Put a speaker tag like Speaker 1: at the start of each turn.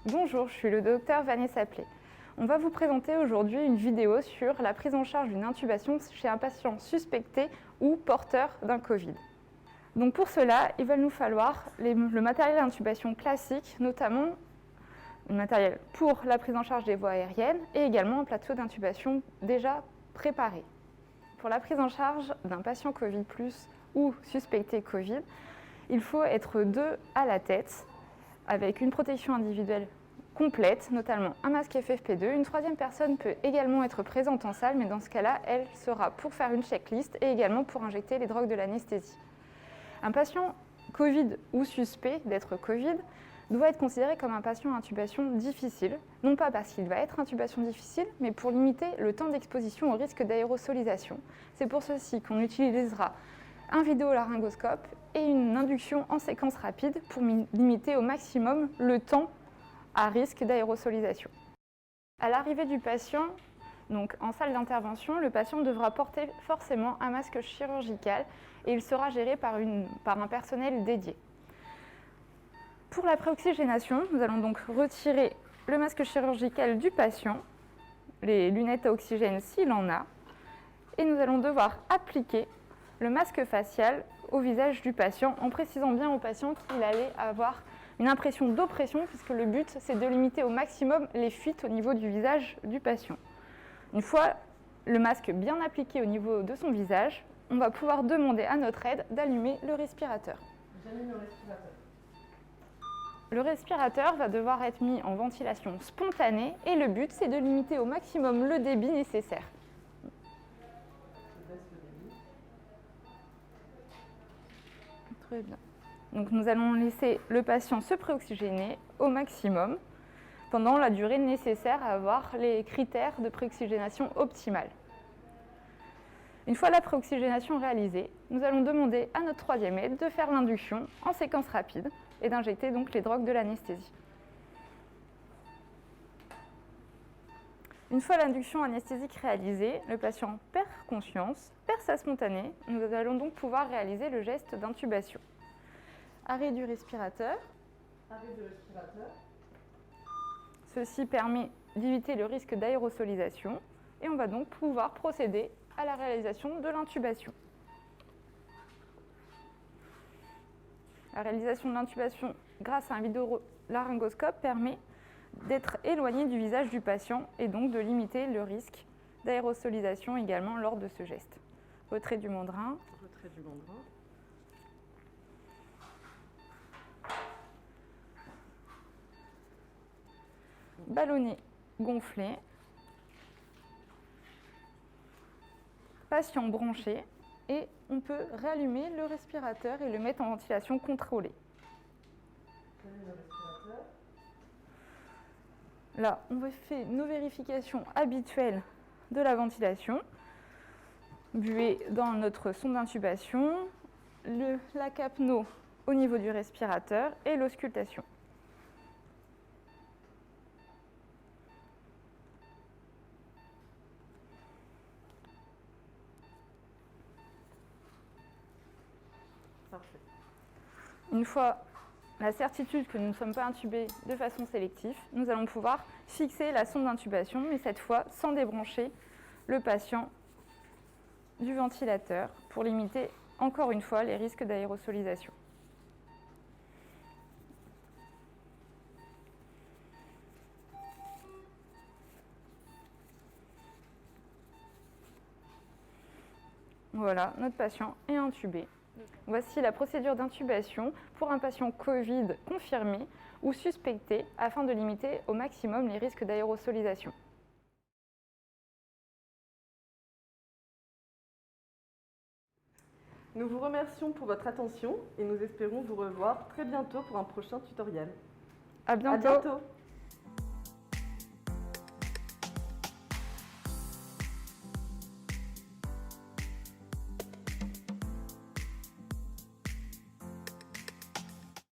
Speaker 1: Bonjour, je suis le docteur Vanessa Play. On va vous présenter aujourd'hui une vidéo sur la prise en charge d'une intubation chez un patient suspecté ou porteur d'un Covid. Donc pour cela, il va nous falloir le matériel d'intubation classique, notamment le matériel pour la prise en charge des voies aériennes et également un plateau d'intubation déjà préparé. Pour la prise en charge d'un patient Covid+, ou suspecté Covid, il faut être 2 à la tête, avec une protection individuelle complète, notamment un masque FFP2. Une troisième personne peut également être présente en salle, mais dans ce cas-là, elle sera pour faire une checklist et également pour injecter les drogues de l'anesthésie. Un patient Covid ou suspect d'être Covid doit être considéré comme un patient à intubation difficile, non pas parce qu'il va être intubation difficile, mais pour limiter le temps d'exposition au risque d'aérosolisation. C'est pour ceci qu'on utilisera un vidéolaryngoscope et une induction en séquence rapide pour limiter au maximum le temps à risque d'aérosolisation. À l'arrivée du patient, donc en salle d'intervention, le patient devra porter forcément un masque chirurgical et il sera géré par un personnel dédié. Pour la préoxygénation, nous allons donc retirer le masque chirurgical du patient, les lunettes à oxygène s'il en a, et nous allons devoir appliquer le masque facial au visage du patient en précisant bien au patient qu'il allait avoir une impression d'oppression puisque le but c'est de limiter au maximum les fuites au niveau du visage du patient. Une fois le masque bien appliqué au niveau de son visage, on va pouvoir demander à notre aide d'allumer le respirateur.
Speaker 2: J'allume le respirateur.
Speaker 1: Le respirateur va devoir être mis en ventilation spontanée et le but c'est de limiter au maximum le débit nécessaire. Très bien. Donc nous allons laisser le patient se préoxygéner au maximum pendant la durée nécessaire à avoir les critères de préoxygénation optimale. Une fois la préoxygénation réalisée, nous allons demander à notre troisième aide de faire l'induction en séquence rapide et d'injecter donc les drogues de l'anesthésie. Une fois l'induction anesthésique réalisée, le patient perd conscience, perd sa spontanée. Nous allons donc pouvoir réaliser le geste d'intubation. Arrêt du respirateur.
Speaker 2: Arrêt du respirateur.
Speaker 1: Ceci permet d'éviter le risque d'aérosolisation et on va donc pouvoir procéder à la réalisation de l'intubation. La réalisation de l'intubation grâce à un vidéolaryngoscope permet d'être éloigné du visage du patient et donc de limiter le risque d'aérosolisation également lors de ce geste. Retrait du mandrin.
Speaker 2: Retrait du mandrin.
Speaker 1: Ballonnet gonflé. Patient branché et on peut réallumer le respirateur et le mettre en ventilation contrôlée.
Speaker 2: Le respirateur.
Speaker 1: Là, on fait nos vérifications habituelles de la ventilation. Buée dans notre sonde d'intubation, la capno au niveau du respirateur et l'auscultation.
Speaker 2: Parfait.
Speaker 1: Une fois la certitude que nous ne sommes pas intubés de façon sélective, nous allons pouvoir fixer la sonde d'intubation, mais cette fois sans débrancher le patient du ventilateur pour limiter encore une fois les risques d'aérosolisation. Voilà, notre patient est intubé. Voici la procédure d'intubation pour un patient Covid confirmé ou suspecté afin de limiter au maximum les risques d'aérosolisation.
Speaker 2: Nous vous remercions pour votre attention et nous espérons vous revoir très bientôt pour un prochain tutoriel.
Speaker 1: À bientôt.
Speaker 2: À bientôt.